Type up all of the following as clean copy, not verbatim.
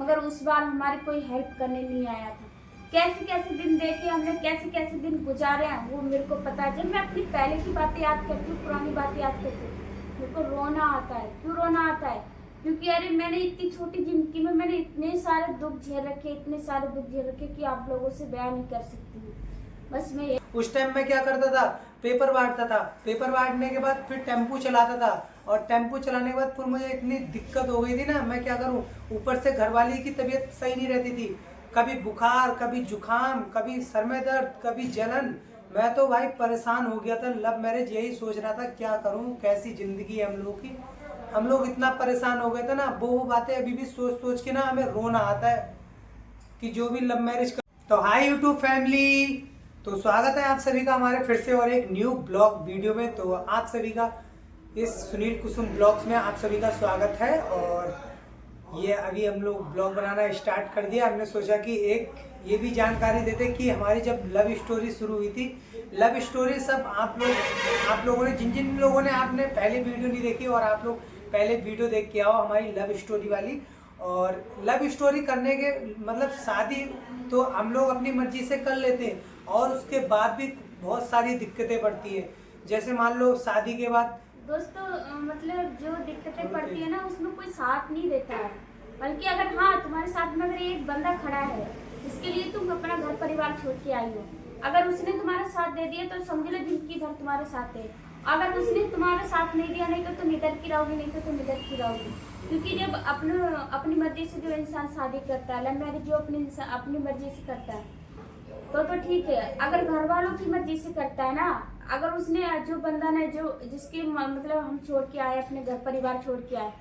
मगर उस बार हमारी कोई हेल्प करने नहीं आया था। कैसे कैसे दिन देखे हमने, कैसे कैसे दिन गुजारे हैं वो मेरे को पता है। जब मैं अपनी पहले की बातें याद करती हूँ, पुरानी बातें याद करती हूँ, मेरे को रोना आता है। क्यों रोना आता है? क्योंकि अरे मैंने इतनी छोटी जिंदगी में मैंने इतने सारे दुख झेल रखे, इतने सारे दुख झेल रखे कि आप लोगों से बयान नहीं कर सकती हूँ। बस मैं उस टाइम मैं क्या करता था, पेपर बांटता था। पेपर बांटने के बाद फिर टेम्पू चलाता था, और टेम्पू चलाने के बाद फिर मुझे इतनी दिक्कत हो गई थी ना, मैं क्या करूं। ऊपर से घरवाली की तबीयत सही नहीं रहती थी, कभी बुखार, कभी जुकाम, कभी सर में दर्द, कभी जलन। मैं तो भाई परेशान हो गया था। लव मैरिज यही सोच रहा था क्या करूं, कैसी जिंदगी है हम लोगों की। हम लोग इतना परेशान हो गए थे ना, वो बातें अभी भी सोच सोच के ना हमें रोना आता है कि जो भी लव मैरिज कर। तो हाय यूट्यूब फैमिली, तो स्वागत है आप सभी का हमारे फिर से और एक न्यू ब्लॉग वीडियो में। तो आप सभी का इस सुनील कुसुम ब्लॉग्स में आप सभी का स्वागत है। और ये अभी हम लोग ब्लॉग बनाना स्टार्ट कर दिया। हमने सोचा कि एक ये भी जानकारी देते कि हमारी जब लव स्टोरी शुरू हुई थी, लव स्टोरी सब आप लोगों ने जिन जिन लोगों ने आपने पहले वीडियो नहीं देखी, और आप लोग पहले वीडियो देख के आओ हमारी लव स्टोरी वाली। और लव स्टोरी करने के मतलब शादी तो हम लोग अपनी मर्जी से कर लेते हैं, और उसके बाद भी बहुत सारी दिक्कतें पड़ती है। जैसे मान लो शादी के बाद दोस्तों मतलब जो दिक्कतें पड़ती है ना, उसमें कोई साथ नहीं देता है। बल्कि अगर हाँ तुम्हारे साथ में अगर एक बंदा खड़ा है जिसके लिए तुम अपना घर परिवार छोड़ के आई हो, अगर उसने तुम्हारा साथ दे दिया तो समझ लो जिंदगी भर तुम्हारे साथ है। अगर उसने तुम्हारा साथ नहीं दिया, नहीं तो तुम इधर की रहोगी, नहीं तो तुम इधर की रहोगी। क्योंकि जब अपनी मर्जी से जो इंसान शादी करता है, लव मैरिज जो अपनी मर्जी से करता है तो ठीक है। अगर घर वालों की मर्जी से करता है ना, अगर उसने जो बंदा ने जो जिसके मतलब हम छोड़ के आए, अपने घर परिवार छोड़ के आए,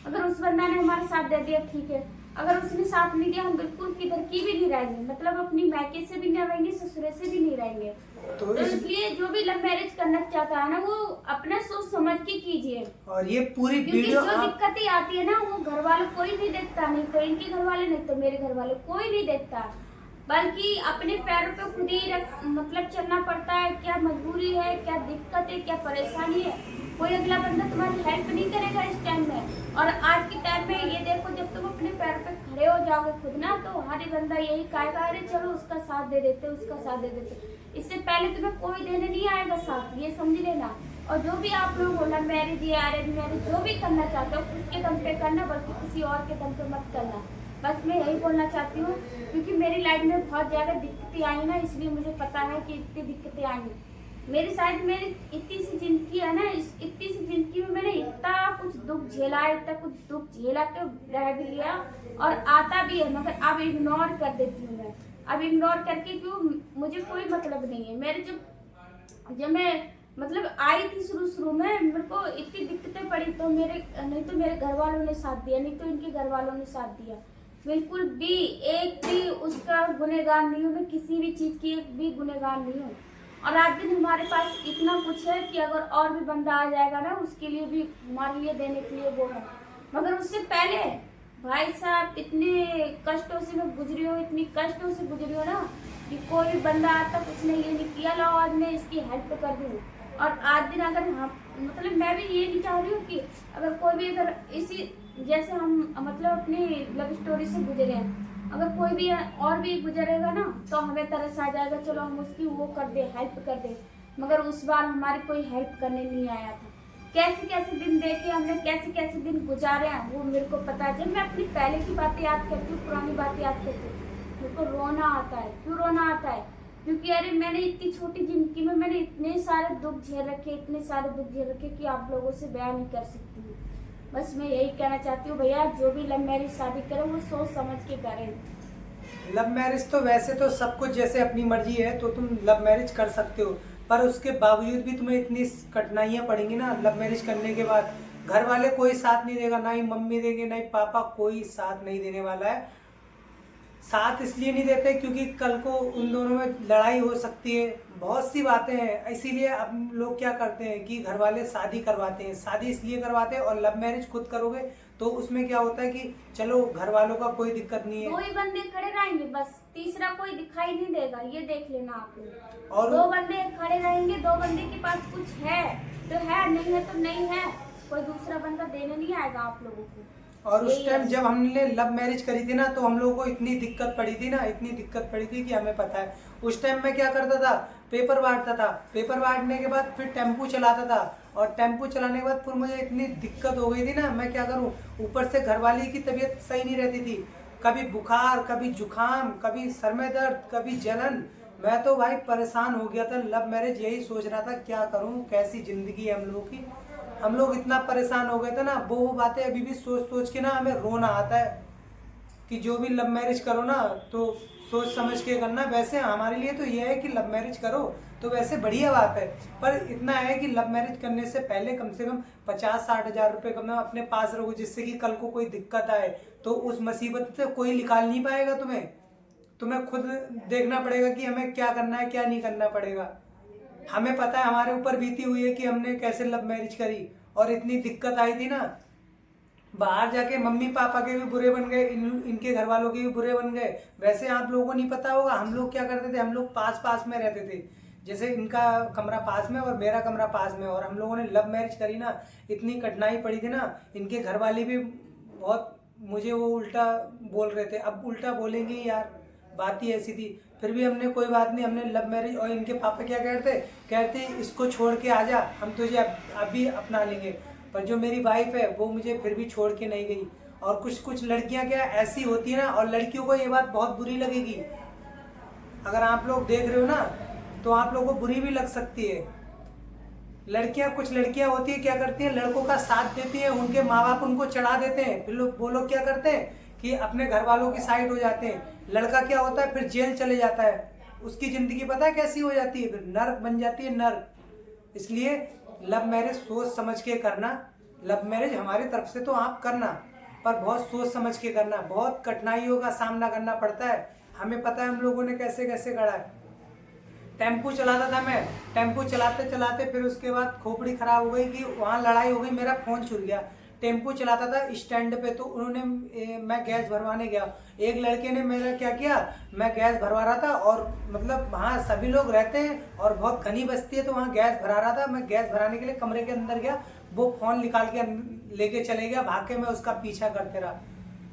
अगर उस बंदा ने हमारा साथ दे दिया ठीक है। अगर उसने साथ नहीं दिया, हम बिल्कुल किधर की भी नहीं रहेंगे, मतलब अपनी मैके से भी नहीं रहेंगे, ससुरे से भी नहीं रहेंगे। तो इसलिए जो भी लव मैरिज करना चाहता है ना, वो अपना सोच समझ के कीजिए। और ये पूरी वीडियो जो दिक्कतें आती है ना, वो घर वाले कोई नहीं देखता, नहीं तो इनके घर वाले, नहीं तो मेरे घर वाले, कोई नहीं देखता। बल्कि अपने पैरों पे खुद ही मतलब चलना पड़ता है। क्या मजबूरी है, क्या दिक्कत है, क्या परेशानी है, कोई अगला बंदा तुम्हारी हेल्प नहीं करेगा इस टाइम में। और आज के टाइम में ये देखो, जब तुम अपने पैरों पे खड़े हो जाओगे खुद ना, तो हर एक बंदा यही कहेगा अरे चलो उसका साथ दे देते, उसका साथ दे देते। इससे पहले तुम्हें कोई देने नहीं आएगा साथ, ये समझ लेना। और जो भी आप लोग लव मैरिज या अरेंज मैरिज जो भी करना चाहते हो, खुद के दम पे करना, बल्कि किसी और के दम पे मत करना। बस मैं यही बोलना चाहती हूँ, क्योंकि मेरी लाइफ में बहुत ज़्यादा दिक्कतें आई ना, इसलिए मुझे पता है कि इतनी दिक्कतें आई। मेरी शायद मेरी इतनी सी जिंदगी है ना, इस इतनी सी जिंदगी में मैंने इतना कुछ दुख झेला, इतना कुछ दुख झेला के रह भी लिया, और आता भी है, मगर अब इग्नोर कर देती हूँ मैं। अब इग्नोर करके क्यों, मुझे कोई मतलब नहीं है। मेरे जब मैं मतलब आई थी शुरू में, मेरे को इतनी दिक्कतें पड़ी, तो नहीं तो मेरे घर वालों ने साथ दिया, नहीं तो इनके घर वालों ने साथ दिया। बिल्कुल भी एक भी उसका गुनहगार नहीं हूँ मैं, किसी भी चीज की एक भी गुनहगार नहीं हूँ। और आज दिन हमारे पास इतना कुछ है कि अगर और भी बंदा आ जाएगा ना, उसके लिए भी हमारे लिए देने के लिए वो है। मगर उससे पहले भाई साहब इतने कष्टों से मैं गुजरी हूँ, इतनी कष्टों से गुजरी हूँ ना, कि कोई भी बंदा आज तक उसने ये नहीं किया लाओ आज मैं इसकी हेल्प कर दूँ। और आज दिन अगर हम मतलब मैं भी ये नहीं चाह रही हूँ कि अगर कोई भी अगर इसी जैसे हम मतलब अपनी लव स्टोरी से गुजरे हैं, अगर कोई भी और भी गुजरेगा ना, तो हमें तरस आ जाएगा, चलो हम उसकी वो कर दे, हेल्प कर दे। मगर उस बार हमारी कोई हेल्प करने नहीं आया था। कैसे कैसे दिन देखे हमने, कैसे कैसे दिन गुजारे हैं वो मेरे को पता है। जब मैं अपनी पहले की बातें याद करती हूँ, पुरानी बातें याद करती हूँ, मेरे को रोना आता है। क्यों रोना आता है? क्योंकि अरे मैंने इतनी छोटी जिंदगी में मैंने इतने सारे दुख झेल रखे, इतने सारे दुख झेल रखे कि आप लोगों से बयान नहीं कर सकती हूँ। बस मैं यही कहना चाहती हूँ भैया, जो भी लव मैरिज शादी करे वो सोच समझ के करें। लव मैरिज तो वैसे तो सब कुछ जैसे अपनी मर्जी है, तो तुम लव मैरिज कर सकते हो, पर उसके बावजूद भी तुम्हें इतनी कठिनाइयां पड़ेंगी ना लव मैरिज करने के बाद। घर वाले कोई साथ नहीं देगा, ना ही मम्मी देंगे, ना ही पापा, कोई साथ नहीं देने वाला है। साथ इसलिए नहीं देते क्योंकि कल को उन दोनों में लड़ाई हो सकती है, बहुत सी बातें हैं। इसीलिए अब लोग क्या करते हैं कि घर वाले शादी करवाते हैं। शादी इसलिए करवाते हैं, और लव मैरिज खुद करोगे तो उसमें क्या होता है कि चलो घर वालों का कोई दिक्कत नहीं है, दो ही बंदे खड़े रहेंगे, बस तीसरा कोई दिखाई नहीं देगा, ये देख लेना आप लोग। और दो बंदे खड़े रहेंगे, दो बंदे के पास कुछ है तो है, नहीं है तो नहीं है, कोई दूसरा बंदा देने नहीं आएगा आप लोगों को। और उस यही टाइम है। जब हमने लव मैरिज करी थी ना, तो हम लोगों को इतनी दिक्कत पड़ी थी ना, इतनी दिक्कत पड़ी थी कि हमें पता है। उस टाइम मैं क्या करता था, पेपर बांटता था, पेपर बांटने के बाद फिर टेम्पू चलाता था, और टेम्पू चलाने के बाद फिर मुझे इतनी दिक्कत हो गई थी ना, मैं क्या करूं, ऊपर से घरवाली की तबीयत सही नहीं रहती थी, कभी बुखार, कभी जुकाम, कभी सर में दर्द, कभी जलन। मैं तो भाई परेशान हो गया था। लव मैरिज यही सोच रहा था क्या करूं, कैसी जिंदगी है हम लोगों की। हम लोग इतना परेशान हो गए थे ना, वो बातें अभी भी सोच सोच के ना हमें रोना आता है कि जो भी लव मैरिज करो ना तो सोच समझ के करना। वैसे हमारे लिए तो ये है कि लव मैरिज करो तो वैसे बढ़िया बात है, पर इतना है कि लव मैरिज करने से पहले कम से कम 50-60 हजार रुपये कम अपने पास रखो, जिससे कि कल को कोई दिक्कत आए तो उस मुसीबत से कोई निकाल नहीं पाएगा तुम्हें। तुम्हें खुद देखना पड़ेगा कि हमें क्या करना है, क्या नहीं करना पड़ेगा। हमें पता है, हमारे ऊपर बीती हुई है कि हमने कैसे लव मैरिज करी और इतनी दिक्कत आई थी ना। बाहर जाके मम्मी पापा के भी बुरे बन गए, इनके घर वालों के भी बुरे बन गए। वैसे आप लोगों को नहीं पता होगा, हम लोग क्या करते थे, हम लोग पास पास में रहते थे। जैसे इनका कमरा पास में और मेरा कमरा पास में, और हम लोगों ने लव मैरिज करी ना, इतनी कठिनाई पड़ी थी ना। इनके घर वाले भी बहुत मुझे वो उल्टा बोल रहे थे, अब उल्टा बोलेंगे यार, बात ही ऐसी थी। फिर भी हमने कोई बात नहीं, हमने लव मैरिज। और इनके पापा क्या कहते इसको छोड़ के आ जा, हम तुझे अभी अपना लेंगे। पर जो मेरी वाइफ है वो मुझे फिर भी छोड़ के नहीं गई। और कुछ कुछ लड़कियां क्या ऐसी होती है ना, और लड़कियों को ये बात बहुत बुरी लगेगी, अगर आप लोग देख रहे हो ना तो आप लोगों को बुरी भी लग सकती है। लड़कियां, कुछ लड़कियां होती है क्या करती हैं, लड़कों का साथ देती हैं, उनके माँ बाप उनको चढ़ा देते हैं, फिर वो लोग क्या करते हैं कि अपने घर वालों की साइड हो जाते हैं। लड़का क्या होता है, फिर जेल चले जाता है, उसकी जिंदगी पता है कैसी हो जाती है, फिर नर्क बन जाती है, नर्क। इसलिए लव मैरिज सोच समझ के करना। लव मैरिज हमारी तरफ से तो आप करना, पर बहुत सोच समझ के करना। बहुत कठिनाइयों का सामना करना पड़ता है, हमें पता है हम लोगों ने कैसे कैसे करा है। टेम्पू चलाता था मैं, टेम्पू चलाते चलाते फिर उसके बाद खोपड़ी खराब हो गई कि वहाँ लड़ाई हो गई, मेरा फोन छूट गया। टेम्पू चलाता था स्टैंड पे, तो उन्होंने मैं गैस भरवाने गया, एक लड़के ने मेरा क्या किया, मैं गैस भरवा रहा था, और मतलब वहाँ सभी लोग रहते हैं और बहुत घनी बस्ती है, तो वहाँ गैस भरा रहा था। मैं गैस भराने के लिए कमरे के अंदर गया, वो फोन निकाल के लेके चले गया, भाग के मैं उसका पीछा करते रहा।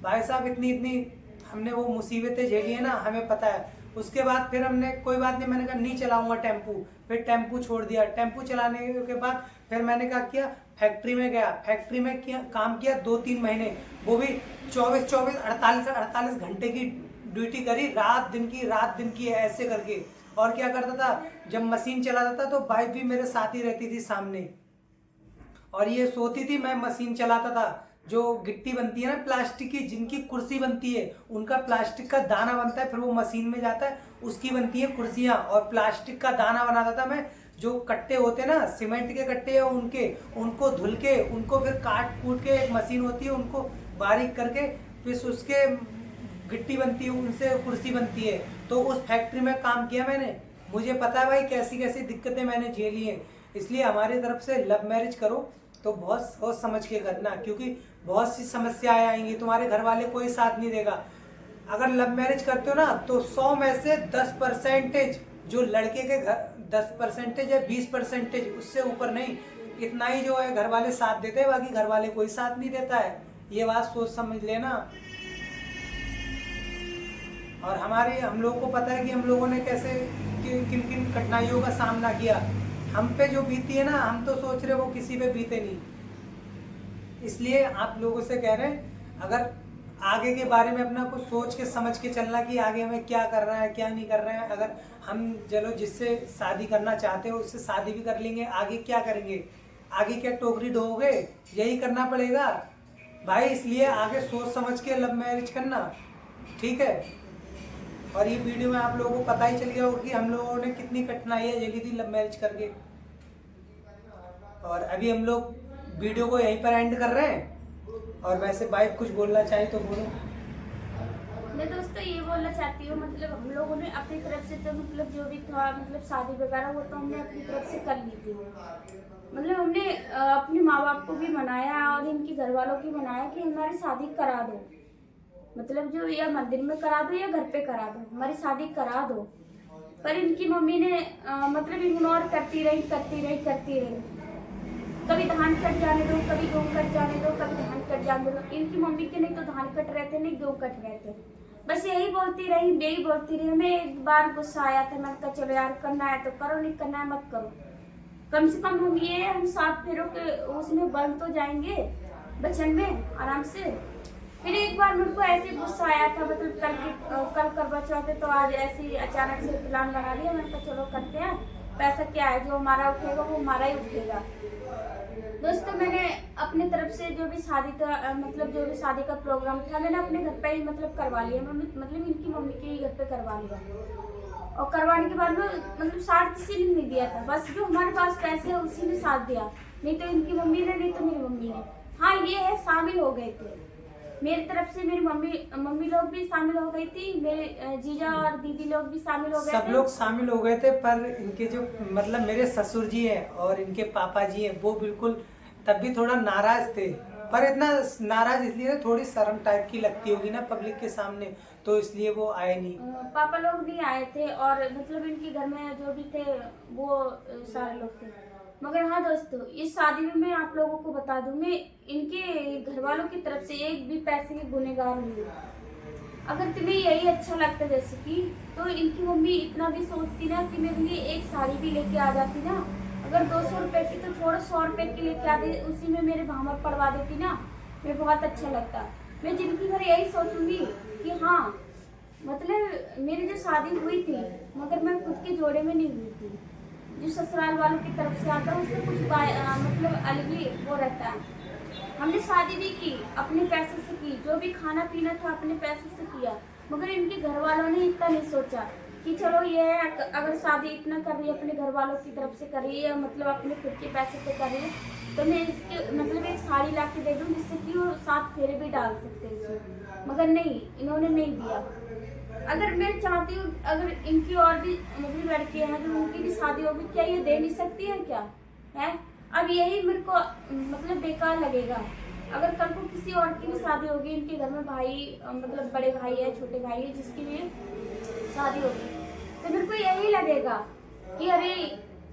भाई साहब इतनी इतनी हमने वो मुसीबतें झेली है ना, हमें पता है। उसके बाद फिर हमने कोई बात नहीं, मैंने कहा नहीं चलाऊंगा टेम्पू, फिर टेम्पू छोड़ दिया। टेम्पू चलाने के बाद फिर मैंने क्या किया, फैक्ट्री में गया, फैक्ट्री में काम किया 2-3 महीने, वो भी 24-24 48 घंटे की ड्यूटी करी, रात दिन की ऐसे करके। और क्या करता था, जब मशीन चलाता था तो वाइफ भी मेरे साथ ही रहती थी सामने, और ये सोती थी, मैं मशीन चलाता था। जो गिट्टी बनती है ना प्लास्टिक की, जिनकी कुर्सी बनती है, उनका प्लास्टिक का दाना बनता है, फिर वो मशीन में जाता है, उसकी बनती है कुर्सियाँ, और प्लास्टिक का दाना बनाता था मैं। जो कट्टे होते हैं ना सीमेंट के कट्टे, या उनको धुल के, उनको फिर काट कूट के, एक मशीन होती है, उनको बारीक करके फिर उसके गिट्टी बनती है, उनसे कुर्सी बनती है। तो उस फैक्ट्री में काम किया मैंने, मुझे पता है भाई कैसी कैसी दिक्कतें मैंने झेली हैं। इसलिए हमारी तरफ से लव मैरिज करो तो बहुत सोच समझ के करना, क्योंकि बहुत सी समस्याएं आएंगी, तुम्हारे घर वाले कोई साथ नहीं देगा। अगर लव मैरिज करते हो ना तो 100 में से 10% जो लड़के के घर, 10% या 20%, उससे ऊपर नहीं, इतना ही जो है घर वाले साथ देते हैं, बाकी घर वाले कोई साथ नहीं देता है। ये बात सोच समझ लेना। और हम लोगों को पता है कि हम लोगों ने कैसे किन किन कठिनाइयों का सामना किया। हम पे जो बीती है ना, हम तो सोच रहे वो किसी पे बीते नहीं। इसलिए आप लोगों से कह रहे हैं, अगर आगे के बारे में अपना कुछ सोच के समझ के चलना कि आगे हमें क्या कर रहा है क्या नहीं कर रहे हैं। अगर हम चलो जिससे शादी करना चाहते हो उससे शादी भी कर लेंगे, आगे क्या करेंगे, आगे क्या टोकरी ढोओगे, यही करना पड़ेगा भाई। इसलिए आगे सोच समझ के लव मैरिज करना, ठीक है। और ये वीडियो में आप लोगों को पता ही चल गया होगा कि हम लोगों ने कितनी कठिनाइयाँ झेली थी लव मैरिज करके। और अभी हम लोग वीडियो को यहीं पर एंड कर रहे हैं। और वैसे वाइफ कुछ बोलना चाहे तो बोलो। मैं दोस्तों ये बोलना चाहती हूँ, मतलब हम लोगों ने अपनी तरफ से तो मतलब जो भी था, मतलब शादी वगैरह वो तो हमने अपनी तरफ से कर ली थी। मतलब हमने अपने माँ बाप को भी मनाया और इनके घर वालों की मनाया कि हमारी शादी करा दो, मतलब जो या मंदिर में करा दो या घर पे करा दो, हमारी शादी करा दो। पर इनकी मम्मी ने मतलब इग्नोर करती रही। कभी धान कट जाने दो, कभी गेहूँ कट जाने दो, कभी धान कट जाने दो। इनकी मम्मी के नहीं तो धान कट रहे थे, नहीं गेहूँ कट रहे थे। बस यही बोलती रही, यही बोलती रही। हमें एक बार गुस्सा आया था, मैंने कहा चलो यार, करना है तो करो, नहीं करना है मत करो। कम से कम हम 7 फेरों के उसमें बंद तो जाएंगे बचन में आराम से। फिर एक बार मेरे को ऐसे गुस्सा आया था, मतलब कल करवा चौथ है, तो आज ऐसे ही अचानक से प्लान बना लिया। मैंने कहा चलो करते हैं, पैसा क्या है, जो हमारा उठेगा वो हमारा ही उठेगा। दोस्तों, मैंने अपने तरफ से जो भी शादी का मतलब जो भी शादी का प्रोग्राम था, मैंने अपने घर पे ही मतलब करवा लिया। मतलब इनकी मम्मी के ही घर पे करवा लिया। और करवाने के बाद में मतलब साथ किसी ने नहीं दिया था, बस जो हमारे पास पैसे है उसी ने साथ दिया। नहीं तो इनकी मम्मी ने, नहीं तो मेरी मम्मी ने। हाँ ये है, शामिल हो गए थे मेरी तरफ से। मेरी मम्मी लोग भी शामिल हो गई थी, मेरे जीजा और दीदी लोग भी शामिल हो गए थे। सब लोग शामिल हो गए थे, पर इनके जो मतलब मेरे ससुर जी हैं और इनके पापा जी हैं, वो बिल्कुल तब भी थोड़ा नाराज थे। पर इतना नाराज इसलिए थोड़ी शर्म टाइप की लगती होगी ना पब्लिक के सामने, तो इसलिए वो आए नहीं। पापा लोग नहीं आए थे, और मतलब इनके घर में जो भी थे वो सारे लोग थे। मगर हाँ दोस्तों, इस शादी में मैं आप लोगों को बता दूं, मैं इनके घर वालों की तरफ से एक भी पैसे की गुनहगार नहीं हूँ। अगर तुम्हें यही अच्छा लगता जैसे कि, तो इनकी मम्मी इतना भी सोचती ना कि मेरे लिए एक साड़ी भी लेके आ जाती ना। अगर 200 रुपए की तो छोड़ो, 100 रुपए की लेके आती, उसी में मेरे भामर पड़वा देती ना, मैं बहुत अच्छा लगता। मैं जिंदगी भर यही सोचूंगी कि हाँ, मतलब मेरी जो शादी हुई थी, मगर मैं खुद के जोड़े में नहीं हुई थी। जो ससुराल वालों की तरफ से आता है उसमें कुछ मतलब अलग ही वो रहता है। हमने शादी भी की अपने पैसे से की, जो भी खाना पीना था अपने पैसे से किया। मगर इनके घर वालों ने इतना नहीं सोचा कि चलो ये है, अगर शादी इतना कर रही है अपने घर वालों की तरफ से कर रही है, मतलब अपने खुद के पैसे पे कर रही है, तो मैं इसके मतलब एक साड़ी ला के दे दूँ जिससे कि वो 7 फेरे भी डाल सकते हैं इसमें। मगर नहीं, इन्होंने नहीं दिया। अगर मैं चाहती हूँ, अगर इनकी और भी मतलब लड़कियां हैं जो उनकी भी शादी होगी, क्या ये दे नहीं सकती है क्या है? अब यही मेरे को मतलब बेकार लगेगा। अगर कल को किसी और की भी शादी होगी, इनके घर में भाई मतलब बड़े भाई है, छोटे भाई है, जिसकी भी शादी होगी, तो मेरे को यही लगेगा कि अरे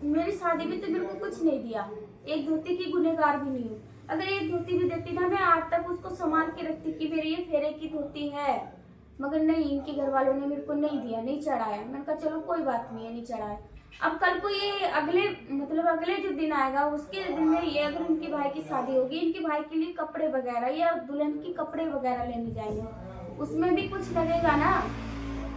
मेरी शादी में तो मेरे को कुछ नहीं दिया, एक धोती की गुनहगार भी नहीं हूँ। अगर एक धोती भी देती ना, मैं आज तक उसको संभाल के रखती कि मेरी ये फेरे की धोती है। मगर नहीं, इनके घर वालों ने मेरे को नहीं दिया, नहीं चढ़ाया। मैंने कहा चलो कोई बात नहीं है, नहीं चढ़ाया। अब कल को ये अगले जो दिन आएगा, उसके दिन में ये अगर इनके भाई की शादी होगी, इनके भाई के लिए कपड़े वगैरह या दुल्हन की कपड़े वगैरह लेने जाएंगे, उसमें भी कुछ लगेगा ना।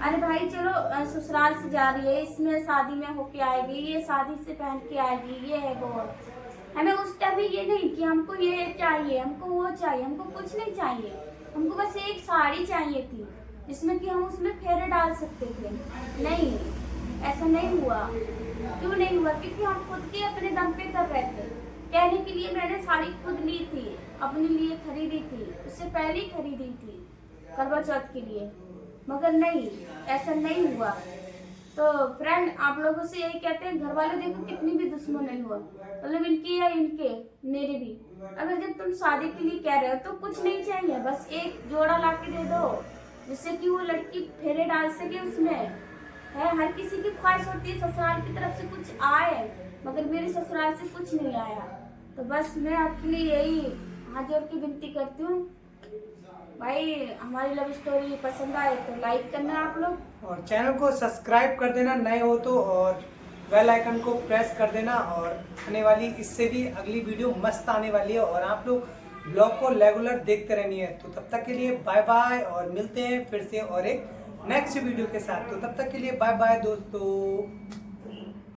अरे भाई चलो, ससुराल से जा रही है, इसमें शादी में होके आएगी, ये शादी से पहन के आएगी, ये है वो। हमें उस टाइम ये नहीं कि हमको ये चाहिए, हमको वो चाहिए, हमको कुछ नहीं चाहिए। हमको बस एक साड़ी चाहिए थी जिसमें कि हम उसमें फेरे डाल सकते थे। नहीं, ऐसा नहीं हुआ। क्यों नहीं हुआ? क्योंकि हम खुद के अपने दम पे कर रहे थे। कहने के लिए मैंने साड़ी खुद ली थी, अपने लिए खरीदी थी, उससे पहले ही खरीदी थी करवा चौथ के लिए। मगर नहीं, ऐसा नहीं हुआ। तो फ्रेंड, आप लोगों से यही कहते हैं, घर वाले देखो कितनी भी दुश्मन नहीं हुआ, मतलब इनके या इनके, मेरे भी। अगर जब तुम शादी के लिए कह रहे हो तो कुछ नहीं चाहिए, बस एक जोड़ा ला के दे दो जिससे कि वो लड़की फेरे डाल सके उसमें। है, हर किसी की ख्वाहिश होती है ससुराल की तरफ से कुछ आए, मगर मेरे ससुराल से कुछ नहीं आया। तो बस मैं आपके लिए यही हाथ जोड़ के विनती करती हूँ, भाई हमारी लव स्टोरी पसंद आए तो लाइक करना आप लोग, और चैनल को सब्सक्राइब कर देना नए हो तो, और बेल आइकन को प्रेस कर देना। और आने वाली इससे भी अगली वीडियो मस्त आने वाली है, और आप लोग ब्लॉग को रेगुलर देखते रहनी है। तो तब तक के लिए बाय बाय, और मिलते हैं फिर से और एक नेक्स्ट वीडियो के साथ। तो तब तक के लिए बाय बाय दोस्तों।